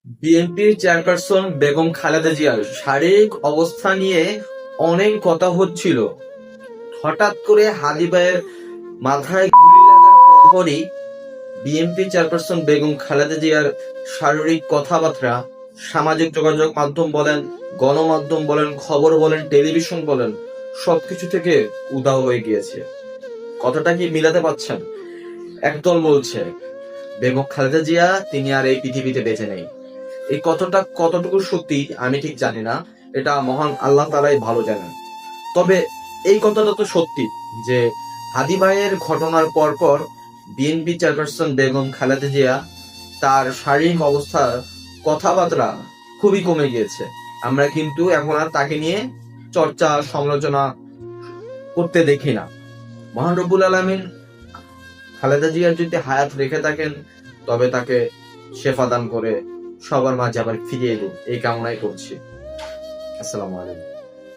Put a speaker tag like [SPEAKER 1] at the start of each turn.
[SPEAKER 1] বিএনপির চেয়ারপারসন বেগম খালেদা জিয়ার শারীরিক অবস্থা নিয়ে অনেক কথা হচ্ছিল। হঠাৎ করে হাদি ভাইয়ের মাথায় গুলি লাগার পরপরই বিএনপি চেয়ারপারসন বেগম খালেদা জিয়ার শারীরিক কথাবার্তা সামাজিক যোগাযোগ মাধ্যম বলেন, গণমাধ্যম বলেন, খবর বলেন, টেলিভিশন বলেন, সবকিছু থেকে উধাও হয়ে গিয়েছে। কথাটা কি মিলাতে পারছেন? একদল বলছে বেগম খালেদা জিয়া তিনি আর এই পৃথিবীতে বেঁচে নেই। এই কথাটা কতটুকু সত্যি আমি ঠিক জানি না, এটা মহান আল্লাহ তাআলাই ভালো জানেন। তবে এই কথাটা তো সত্যি যে হাদি ভাইয়ের ঘটনার পর বিএনপি চেয়ারপারসন বেগম খালেদা জিয়া তার শারীরিক অবস্থার কথাবার্তা খুবই কমে গিয়েছে। আমরা কিন্তু এখন আর তাকে নিয়ে চর্চা সমালোচনা করতে দেখি না। মহান রব্বুল আলামিন খালেদা জিয়ার যদি হায়াত রেখে থাকেন তবে তাকে শেফা দান করে সবার মাঝে আবার ফিরিয়ে দিন, এই কামনাই করছি। আসসালামু আলাইকুম।